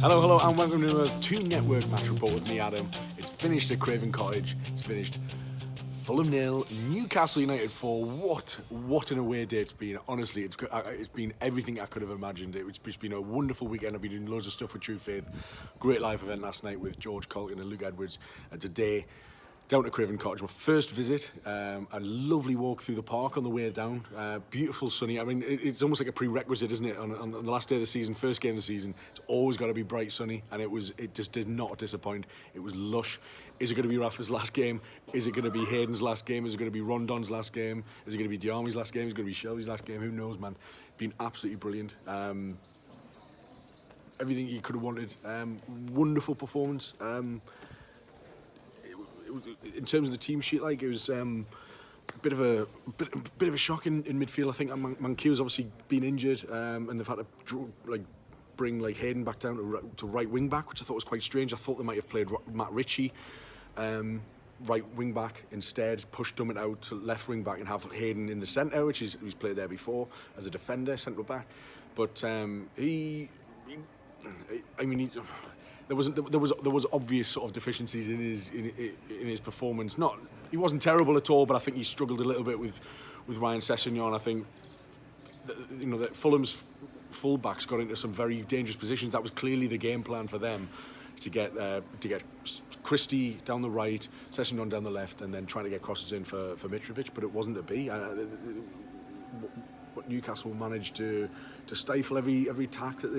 Hello, and welcome to another Two Network match report with me, Adam. It's finished at Craven Cottage. It's finished Fulham 0, Newcastle United 4. What an away day it's been. Honestly, it's been everything I could have imagined. It's been a wonderful weekend. I've been doing loads of stuff with True Faith. Great live event last night with George Colkin and Luke Edwards. And today, down to Craven Cottage, my first visit. A lovely walk through the park on the way down. Beautiful, sunny. I mean, it's almost like a prerequisite, isn't it? On the last day of the season, first game of the season, it's always got to be bright, sunny, and it just did not disappoint. It was lush. Is it going to be Rafa's last game? Is it going to be Hayden's last game? Is it going to be Rondon's last game? Is it going to be Diarmi's last game? Is it going to be Shelby's last game? Who knows, man? Been absolutely brilliant. Everything you could have wanted. Wonderful performance. In terms of the team sheet, like, it was a bit of a shock in midfield. I think Mankew's obviously been injured, and they've had to bring Hayden back down to right wing back, which I thought was quite strange. I thought they might have played Matt Ritchie right wing back instead, pushed Dummett out to left wing back, and have Hayden in the centre, which he's played there before as a defender, centre back. But there was obvious sort of deficiencies in his performance. He wasn't terrible at all, but I think he struggled a little bit with Ryan Sessegnon. I think that Fulham's fullbacks got into some very dangerous positions. That was clearly the game plan for them, to get Christie down the right, Sessegnon down the left, and then trying to get crosses in for Mitrovic. But it wasn't to be. What Newcastle managed to stifle every attack that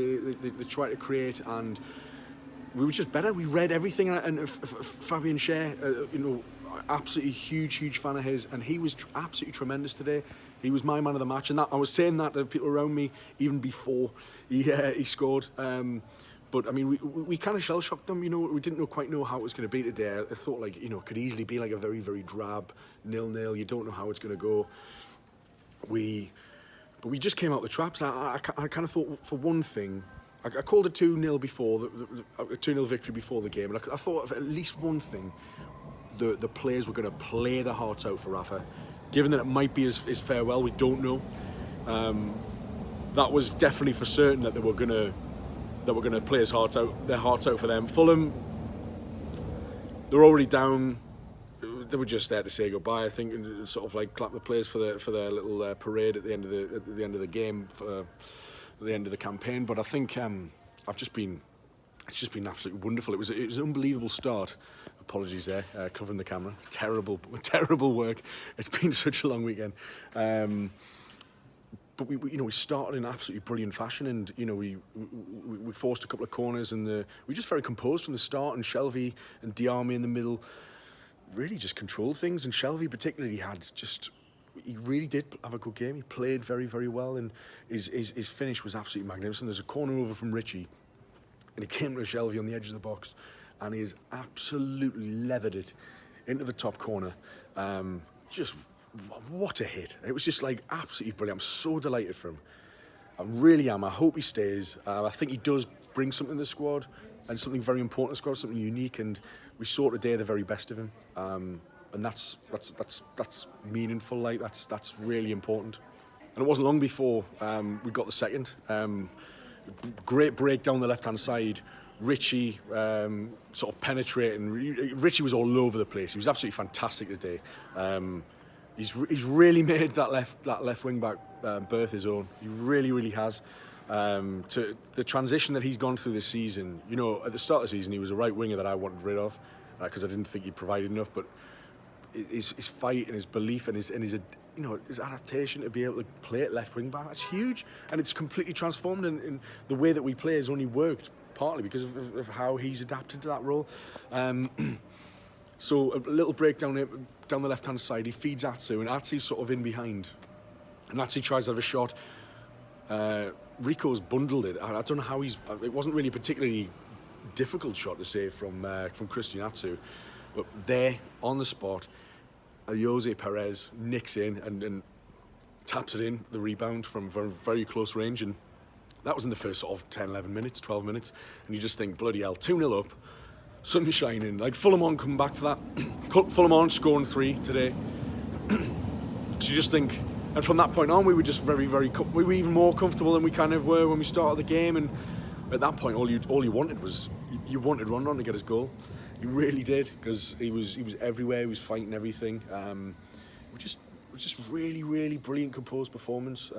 they tried to create, and we were just better. We read everything, and Fabian Schar, absolutely huge fan of his, and he was absolutely tremendous today. He was my man of the match, and I was saying that to people around me even before he scored. But I mean, we kind of shell shocked them. We didn't quite know how it was going to be today. I thought it could easily be like a very drab 0-0. You don't know how it's going to go. But we just came out the traps. I kind of thought, for one thing, I called it 2-0 before, a 2-0 victory before the game, and I thought of at least one thing: the players were going to play their hearts out for Rafa. Given that it might be his farewell, we don't know. That was definitely for certain that they were going to play their hearts out for them. Fulham, they're already down. They were just there to say goodbye, I think, and sort of clap the players for their little parade at the end of the game, for the end of the campaign. But I think it's just been absolutely wonderful. It was an unbelievable start. Apologies there, covering the camera. Terrible work. It's been such a long weekend. But we started in absolutely brilliant fashion, and we forced a couple of corners, and we were just very composed from the start. And Shelby and Diarmi in the middle really just controlled things, and Shelby particularly he really did have a good game. He played very well, and his finish was absolutely magnificent. There's a corner over from Ritchie, and he came to Shelby on the edge of the box, and he has absolutely leathered it into the top corner. Just what a hit. It was just absolutely brilliant. I'm so delighted for him. I really am. I hope he stays. I think he does bring something to the squad, and something very important to the squad, something unique, and we saw today the very best of him. And that's meaningful. That's really important. And it wasn't long before we got the second. Great break down the left-hand side. Ritchie sort of penetrating. Ritchie was all over the place. He was absolutely fantastic today. He's really made that left wing back berth his own. He really has. To the transition that he's gone through this season. At the start of the season, he was a right winger that I wanted rid of, because I didn't think he provided enough. But his fight and his belief and his adaptation to be able to play at left wing back, that's huge, and it's completely transformed. And the way that we play has only worked partly because of how he's adapted to that role. So a little break down the left-hand side. He feeds Atsu, and Atsu's sort of in behind, and Atsu tries to have a shot. Rico's bundled it. I don't know how it wasn't really a particularly difficult shot to save from Christian Atsu, but there on the spot, Jose Perez nicks in and taps it in, the rebound from very close range, and that was in the first sort of 10, 11 minutes, 12 minutes, and you just think, bloody hell, 2-0 up, sun shining, Fulham on come back for that. Fulham on scoring 3 today. So you just think, and from that point on, we were just we were even more comfortable than we kind of were when we started the game, and at that point, all you wanted was you wanted Rondon to get his goal. You really did, because he was everywhere. He was fighting everything. Just really brilliant composed performance.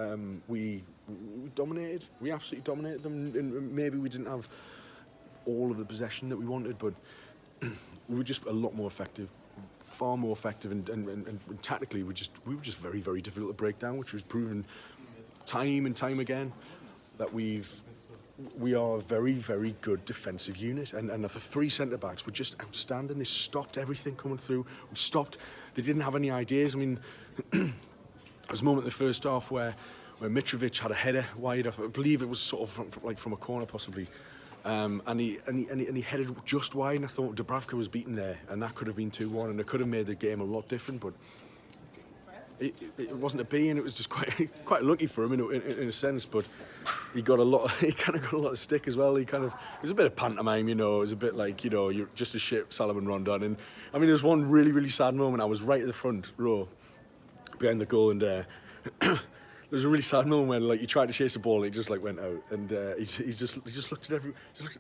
We dominated. We absolutely dominated them. And maybe we didn't have all of the possession that we wanted, but we were just a lot more effective, far more effective, and tactically we were just very difficult to break down, which was proven time and time again that we are a very good defensive unit, and the three centre backs were just outstanding. They stopped everything coming through. They didn't have any ideas. I mean, there was a moment in the first half where Mitrovic had a header wide. I believe it was sort of from a corner possibly, and he headed just wide. And I thought Dubravka was beaten there, and that could have been 2-1, and it could have made the game a lot different. But it wasn't a be, and it was just quite lucky for him in a sense. But he kind of got a lot of stick as well. It was a bit of pantomime, you know. It was a bit like, you know, you're just a shit Salomon Rondon. And I mean, there was one really sad moment. I was right at the front row behind the goal, and there was a really sad moment where, like, he tried to chase the ball and he just like went out, and he just looked at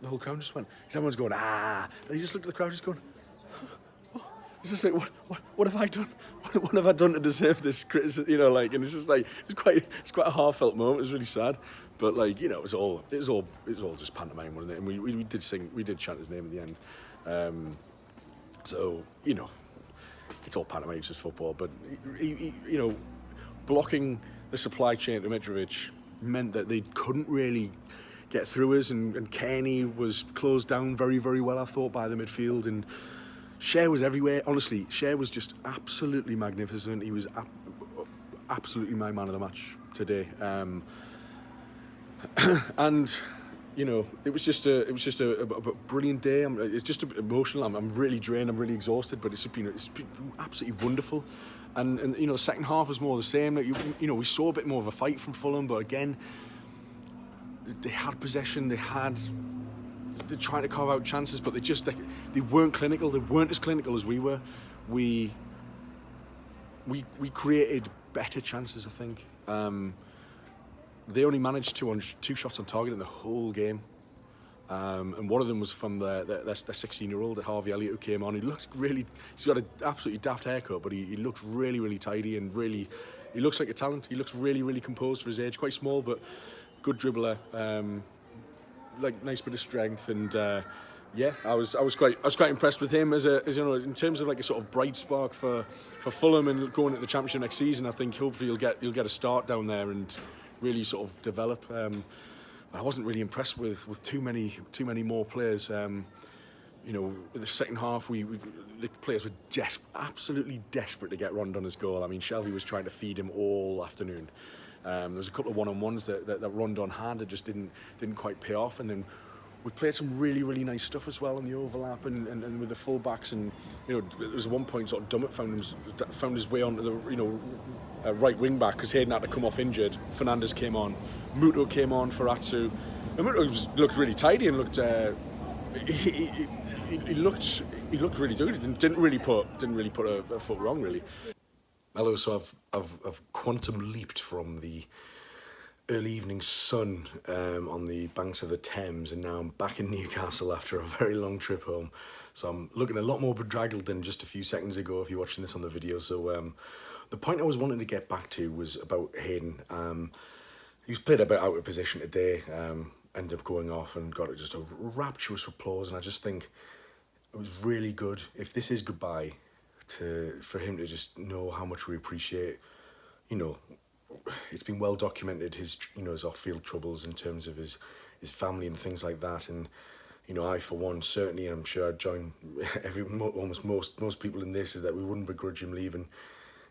the whole crowd and just went, everyone's going ah, and he just looked at the crowd just going, it's just like, what have I done? What have I done to deserve this criticism? You know, like, and it's just like, it's quite a heartfelt moment. It was really sad, but like, you know, it was all just pantomime, wasn't it? And we did chant his name at the end. So, you know, it's all pantomime, it's just football. But you know, blocking the supply chain to Mitrovic meant that they couldn't really get through us, and Kearney was closed down very well, I thought, by the midfield, and Schar was everywhere. Honestly, Schar was just absolutely magnificent. He was absolutely my man of the match today. And you know, it was just a brilliant day. It's just emotional. I'm really drained. I'm really exhausted. But it's been absolutely wonderful. And you know, the second half was more the same. Like, you know, we saw a bit more of a fight from Fulham, but again, they had possession. They're trying to carve out chances, but they weren't clinical. They weren't as clinical as we were. We created better chances, I think. They only managed two shots on target in the whole game, and one of them was from their 16-year-old Harvey Elliott, who came on. He's got an absolutely daft haircut, but he looks really tidy, and he looks like a talent. He looks really composed for his age. Quite small, but good dribbler. Like, nice bit of strength, and yeah, I was quite impressed with him as you know, in terms of like a sort of bright spark for Fulham and going into the Championship next season. I think hopefully you'll get a start down there and really sort of develop. I wasn't really impressed with too many more players. You know, in the second half, the players were absolutely desperate to get Rondon his goal. I mean, Shelvey was trying to feed him all afternoon. There was a couple of one-on-ones that Rondon had that just didn't quite pay off, and then we played some really nice stuff as well in the overlap and with the full-backs. And you know, there was one point sort of Dummett found his way onto the, you know, right wing back, because Hayden had to come off injured. Fernandez came on, Muto came on for Atsu, and Muto looked really tidy and looked he looked really good. He didn't really put a foot wrong, really. Hello, so I've quantum leaped from the early evening sun on the banks of the Thames, and now I'm back in Newcastle after a very long trip home. So I'm looking a lot more bedraggled than just a few seconds ago if you're watching this on the video. So the point I was wanting to get back to was about Hayden. He was played a bit out of position today, ended up going off and got just a rapturous applause, and I just think it was really good. If this is goodbye, for him to just know how much we appreciate, you know, it's been well documented, his off-field troubles in terms of his family and things like that. And you know, I for one, certainly, and I'm sure I'd join almost most people in this, is that we wouldn't begrudge him leaving.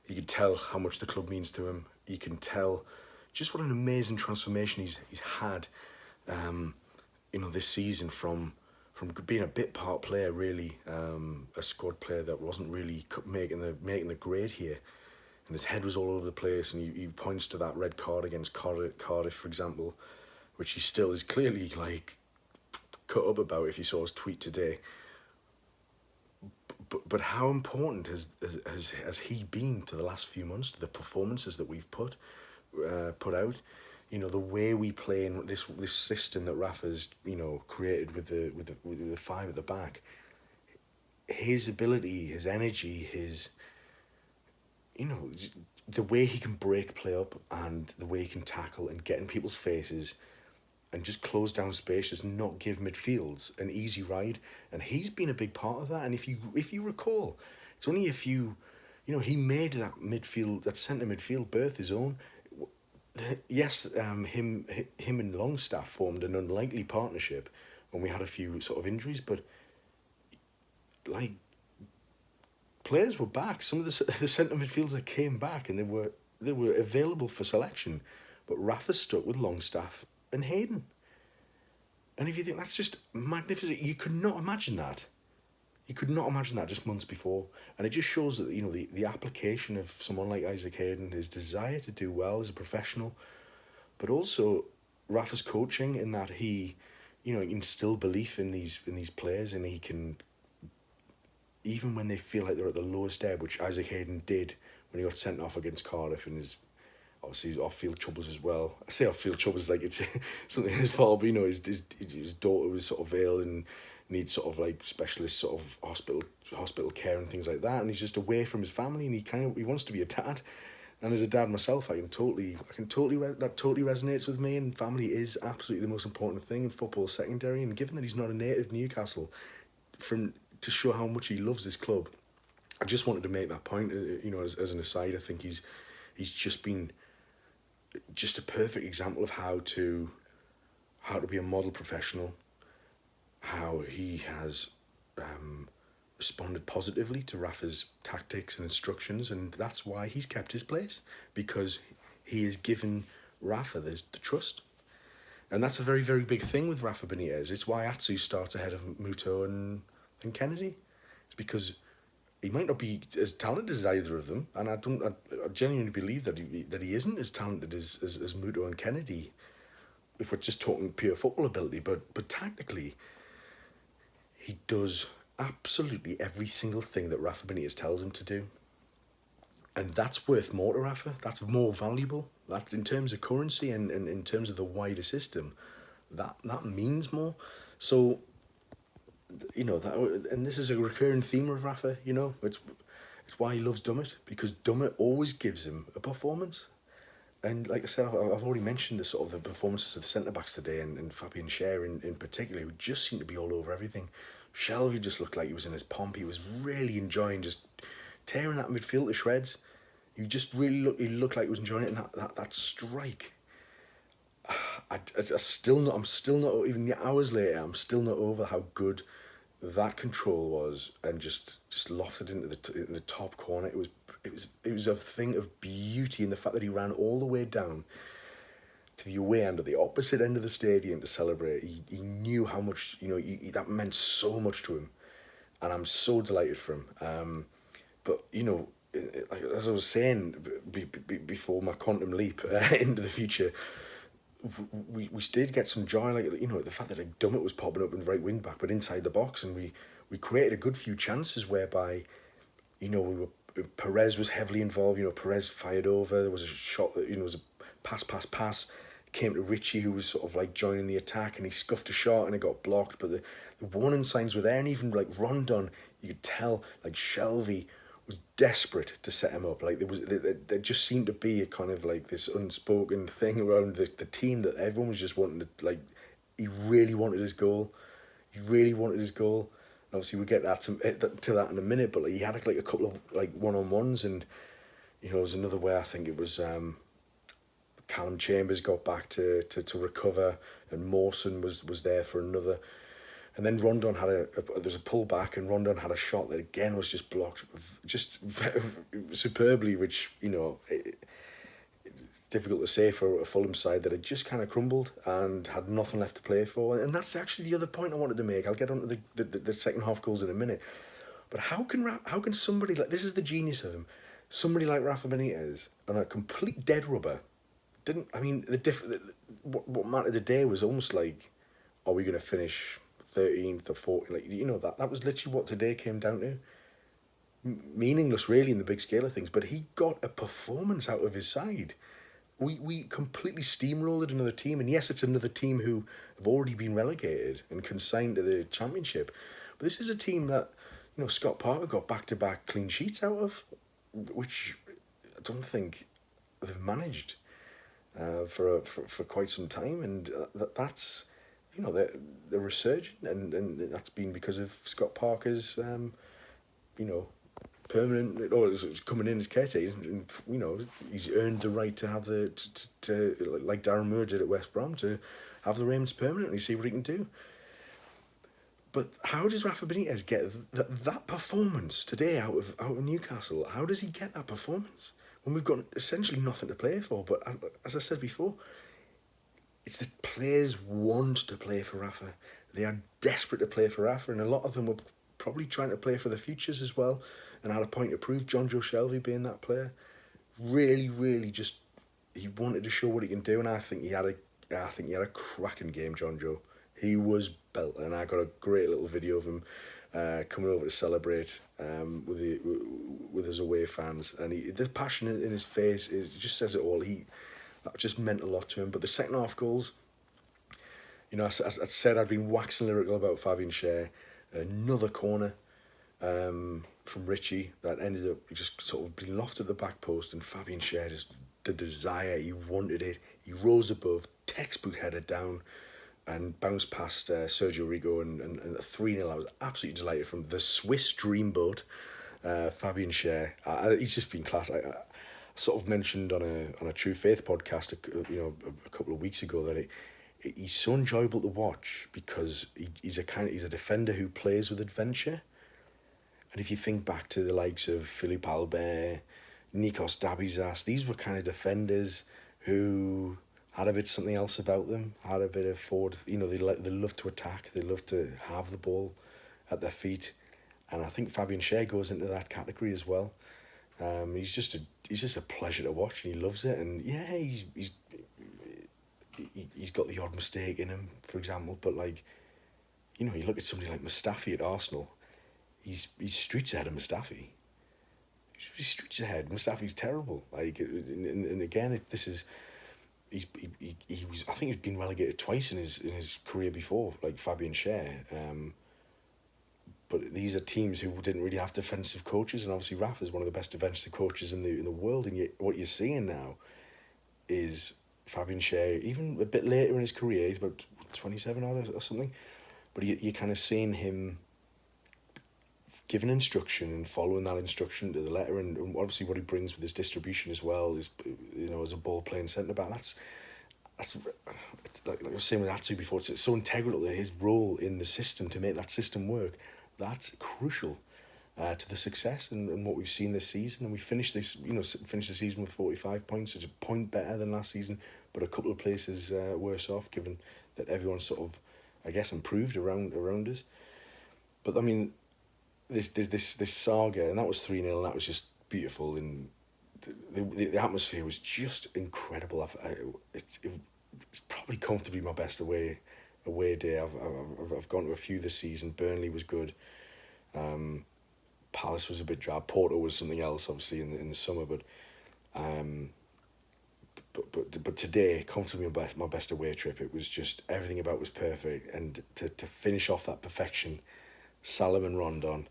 You could tell how much the club means to him. You can tell just what an amazing transformation he's had, you know, this season, from being a bit part player, really, a squad player that wasn't really making the grade here, and his head was all over the place. And he points to that red card against Cardiff, for example, which he still is clearly like cut up about if you saw his tweet today. But how important has he been to the last few months, to the performances that we've put out? you know, the way we play in this system that Rafa's, you know, created with the five at the back, his ability, his energy, his, you know, the way he can break play up and the way he can tackle and get in people's faces and just close down spaces, not give midfields an easy ride, and he's been a big part of that. And if you recall, it's only if you know, he made that centre midfield berth his own. Yes, him and Longstaff formed an unlikely partnership when we had a few sort of injuries, but like, players were back. Some of the centre midfielders that came back, and they were available for selection, but Rafa stuck with Longstaff and Hayden. And if you think that's just magnificent, you could not imagine that. You could not imagine that just months before. And it just shows that, you know, the application of someone like Isaac Hayden, his desire to do well as a professional, but also Rafa's coaching, in that he, you know, instill belief in these players, and he can, even when they feel like they're at the lowest ebb, which Isaac Hayden did when he got sent off against Cardiff, and his obviously his off-field troubles as well. I say off-field troubles like it's something his fault, but you know, his daughter was sort of ill and needs sort of like specialist sort of hospital care and things like that, and he's just away from his family, and he wants to be a dad. And as a dad myself, that totally resonates with me. And family is absolutely the most important thing, in football secondary. And given that he's not a native of Newcastle, to show how much he loves this club, I just wanted to make that point. You know, as an aside, I think he's just been just a perfect example of how to be a model professional, how he has responded positively to Rafa's tactics and instructions, and that's why he's kept his place, because he has given Rafa the trust. And that's a very, very big thing with Rafa Benitez. It's why Atsu starts ahead of Muto and Kennedy. It's because he might not be as talented as either of them, and I genuinely believe that he isn't as talented as Muto and Kennedy, if we're just talking pure football ability, but tactically, he does absolutely every single thing that Rafa Benitez tells him to do. And that's worth more to Rafa. That's more valuable. That, in terms of currency and in terms of the wider system, that means more. So, you know, and this is a recurring theme of Rafa, you know. It's why he loves Dummett, because Dummett always gives him a performance. And like I said, I've already mentioned the sort of the performances of the centre-backs today, and Fabian Schar in particular, who just seemed to be all over everything. Shelvey just looked like he was in his pomp. He was really enjoying just tearing that midfield to shreds. He just really looked like he was enjoying it, and that strike. I'm still not, even hours later, I'm still not over how good that control was, and just lofted into the top corner. It was a thing of beauty, in the fact that he ran all the way down to the away end, at the opposite end of the stadium, to celebrate. He knew how much, you know, that meant so much to him, and I'm so delighted for him. But you know, as I was saying before my quantum leap into the future, we did get some joy, like, you know, the fact that like Dummett was popping up in right wing back, but inside the box, and we created a good few chances whereby, you know, Perez was heavily involved. You know, Perez fired over. There was a shot that, you know, was a pass, came to Richie, who was sort of like joining the attack, and he scuffed a shot and it got blocked. But the warning signs were there, and even like Rondon, you could tell like Shelvey was desperate to set him up. Like there just seemed to be a kind of like this unspoken thing around the team, that everyone was just wanting to, like, he really wanted his goal. And obviously we get to that in a minute, but like, he had like a couple of like one-on-ones, and you know, there was another where I think it was Callum Chambers got back to recover, and Mawson was there for another, and then Rondon had there's a pull back, and Rondon had a shot that again was just blocked, just superbly, which, you know, difficult to say for a Fulham side that had just kind of crumbled and had nothing left to play for. And that's actually the other point I wanted to make. I'll get on to the second half goals in a minute. But how can somebody like, this is the genius of him, somebody like Rafa Benitez, on a complete dead rubber, what mattered today was almost like, are we going to finish 13th or 14th? Like, you know, that was literally what today came down to. Meaningless really in the big scale of things, but he got a performance out of his side. We completely steamrolled another team, and yes, it's another team who have already been relegated and consigned to the Championship. But this is a team that, Scott Parker got back-to-back clean sheets out of, which I don't think they've managed for quite some time, and that's, they're resurgent, and that's been because of Scott Parker's, permanent, or it's coming in as caretaker, and he's earned the right to have to like Darren Moore did at West Brom, to have the reins permanently, see what he can do. But how does Rafa Benitez get that performance today out of Newcastle? How does he get that performance when we've got essentially nothing to play for? But as I said before, it's the players want to play for Rafa. They are desperate to play for Rafa, and a lot of them were probably trying to play for the futures as well, and had a point to prove. John Joe Shelvey being that player, really, really just, he wanted to show what he can do, and I think he had a cracking game, John Joe. He was belting, and I got a great little video of him coming over to celebrate with his away fans, and the passion in his face just says it all. That just meant a lot to him. But the second half goals, I said I'd been waxing lyrical about Fabian Schar. Another corner from Richie that ended up just sort of being lofted at the back post, and Fabian Schar, just the desire, he wanted it. He rose above, textbook header down, and bounced past Sergio Rico, and 3-0. I was absolutely delighted from the Swiss dreamboat, Fabian Schar. He's just been class. I sort of mentioned on a True Faith podcast, a couple of weeks ago, that he's so enjoyable to watch because he's a defender who plays with adventure. And if you think back to the likes of Philippe Albert, Nikos Dabizas, these were kind of defenders who had a bit something else about them, had a bit of forward, they love to attack, they love to have the ball at their feet, and I think Fabian Schar goes into that category as well. He's just a pleasure to watch, and he loves it. And yeah, he's got the odd mistake in him, for example, but you look at somebody like Mustafi at Arsenal, he's streets ahead of Mustafi. He's streets ahead. Mustafi's terrible. And again, he was. I think he's been relegated twice in his career before, like Fabian Schar. But these are teams who didn't really have defensive coaches, and obviously Rafa is one of the best defensive coaches in the world. And yet, what you're seeing now is Fabian Schar, even a bit later in his career, he's about 27 or something, but you're kind of seeing him giving instruction and following that instruction to the letter, and obviously what he brings with his distribution as well is, as a ball playing centre back. That's like I was saying with Atsu before. It's so integral to his role in the system to make that system work. That's crucial to the success and what we've seen this season. And we finished the season with 45 points. It's a point better than last season, but a couple of places worse off, given that everyone sort of, I guess, improved around us. But I mean, this saga, and that was 3-0, and that was just beautiful, and the atmosphere was just incredible. It's probably comfortably my best away day. I've gone to a few this season. Burnley was good. Palace was a bit drab. Porto was something else, obviously in the summer, but today, comfortably my best away trip. It was just, everything about it was perfect, and to finish off that perfection, Salomon Rondon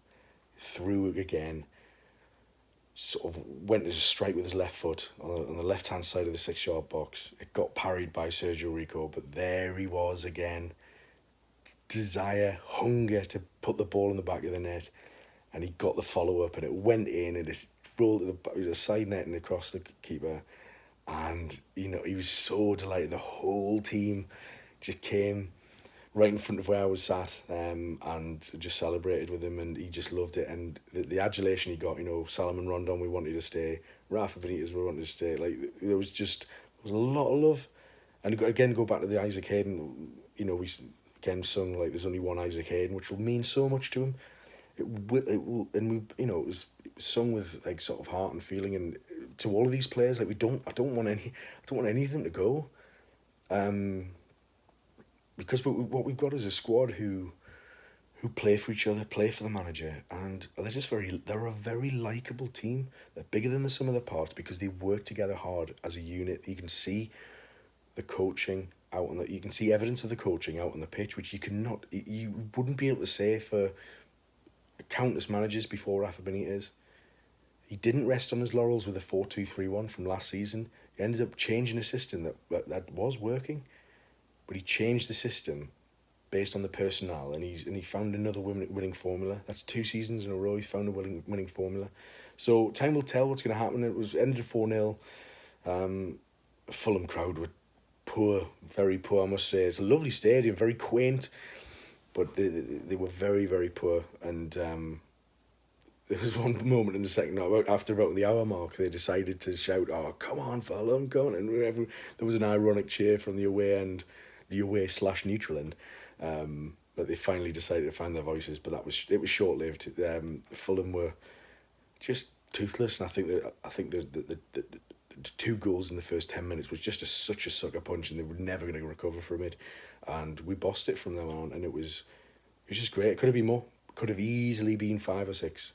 threw again, sort of went to strike with his left foot on the left-hand side of the 6-yard box. It got parried by Sergio Rico, but there he was again. Desire, hunger to put the ball in the back of the net, and he got the follow-up, and it went in, and it rolled to the side net and across the keeper. And, he was so delighted. The whole team just came right in front of where I was sat, and just celebrated with him, and he just loved it. And the adulation he got, Salomon Rondon, we wanted to stay. Rafa Benitez, we wanted to stay. There was a lot of love. And again, go back to the Isaac Hayden, we again sung there's only one Isaac Hayden, which will mean so much to him. It will, and it was sung with sort of heart and feeling, and to all of these players, I don't want anything to go. Because what we've got is a squad who who play for each other, play for the manager, and they're a very likeable team. They're bigger than the sum of the parts because they work together hard as a unit. You can see the coaching you can see evidence of the coaching out on the pitch, which you wouldn't be able to say for countless managers before Rafa Benitez. He didn't rest on his laurels with a 4-2-3-1 from last season. He ended up changing a system that was working, but he changed the system based on the personnel, and he found another winning formula. That's 2 seasons in a row he's found a winning formula. So time will tell what's going to happen. It ended 4-0. Fulham crowd were poor, very poor, I must say. It's a lovely stadium, very quaint, but they were very, very poor. And there was one moment in the second half, after about the hour mark, they decided to shout, "Oh, come on, Fulham, come on!" And there was an ironic cheer from the away end, the away/neutral end. But they finally decided to find their voices, but it was short lived. Fulham were just toothless, and I think the 2 goals in the first 10 minutes was just such a sucker punch, and they were never going to recover from it. And we bossed it from then on, and it was just great. It could have been more. Could have easily been 5 or 6,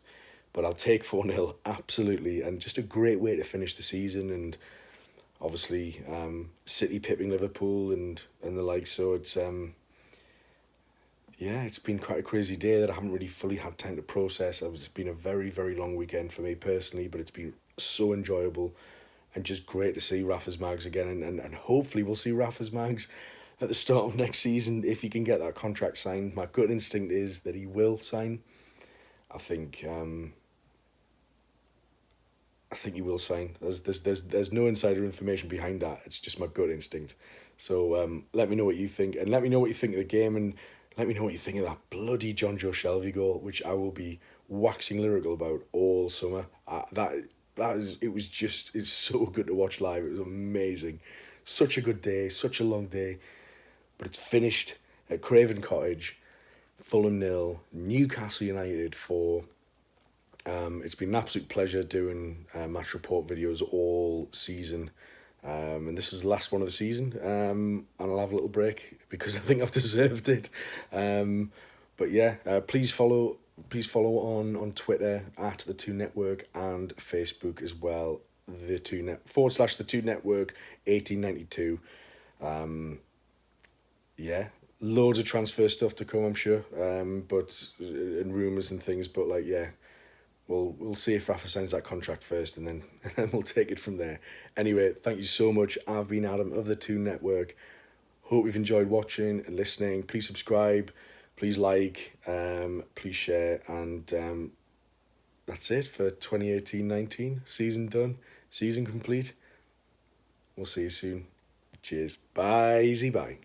but I'll take 4-0 absolutely, and just a great way to finish the season. And obviously, City pipping Liverpool and the like. So it's it's been quite a crazy day that I haven't really fully had time to process. It's been a very, very long weekend for me personally, but it's been so enjoyable and just great to see Rafa's Mags again. And hopefully we'll see Rafa's Mags at the start of next season if he can get that contract signed. My gut instinct is that he will sign. I think he will sign. There's no insider information behind that. It's just my gut instinct. So let me know what you think, and let me know what you think of the game, and let me know what you think of that bloody John Joe Shelvey goal, which I will be waxing lyrical about all summer. It's so good to watch live. It was amazing. Such a good day, such a long day, but it's finished at Craven Cottage. Fulham 0, Newcastle United 4. It's been an absolute pleasure doing match report videos all season. And this is the last one of the season, and I'll have a little break because I think I've deserved it. But yeah, please follow on Twitter at the 2 Network and Facebook as well, the 2 net /the 2 Network 1892. Yeah, loads of transfer stuff to come, I'm sure. And rumours and things, but like yeah. We'll see if Rafa signs that contract first, and then we'll take it from there. Anyway, thank you so much. I've been Adam of the 2 Network. Hope you've enjoyed watching and listening. Please subscribe, please like, please share, and that's it for 2018-19. Season done, season complete. We'll see you soon. Cheers. Bye. Easy bye.